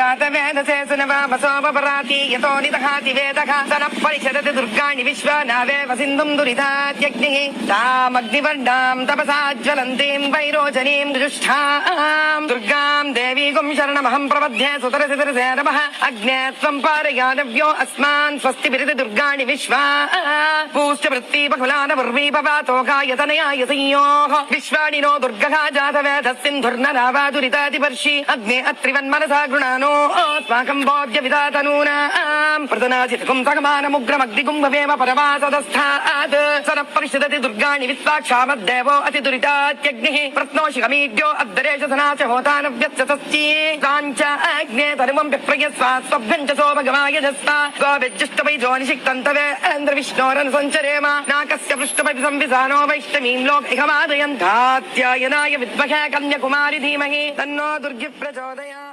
जातवेदसे सुनवामसोपराति यतो निदहाति वेदः स नः परिषदति दुर्गाणि विश्वनावेव सिन्धुम् दुरितात्यग्निः तामग्निवर्णाम् तपसा ज्वलन्तीम् वैरोचनीम् जुष्ठाम् दुर्गाम् देवीगुम् शरणमहम् प्रपद्ये सुतरसितरसे नमः अग्ने त्वम् पारयादव्यो अस्मान् स्वस्ति विरति दुर्गाणि विश्वा पूश्च वृत्तिपकुलान पूर्वीपवातोकायतनयाय संयोः विश्वाणि नो दुर्गः जातवेदः सिन्धुर्नरावा दुरितातिपर्षि अग्ने अत्रिवन्मनसा गृणानो अस्माकम् बोध्य विधातनूनाम् प्रतनाचितकुम् सगमानमुग्रमग्निकुम्भवेम परवासदस्थात् स नः परिषदति दुर्गाणि विश्वाक्षामद्देवो अतिदुरितात्यग्निः प्रत्नोषिकमीड्यो अद्धरेश सनाच होतानव्यत्सतस्ति ताञ्च अग्ने तनुमम् विप्रयस्वा स्वभ्यम् च सोमगमायजस्ता गोभिज्जुष्टपैजो निषिक्तन्तवेन्द्रविष्णोरन् सञ्चरेम नाकस्य पृष्ठपति संविधानो वैष्णवीम् लोकैकमादयन् कात्यायनाय विद्महे कन्याकुमारि धीमहि तन्नो दुर्गि प्रचोदयात्।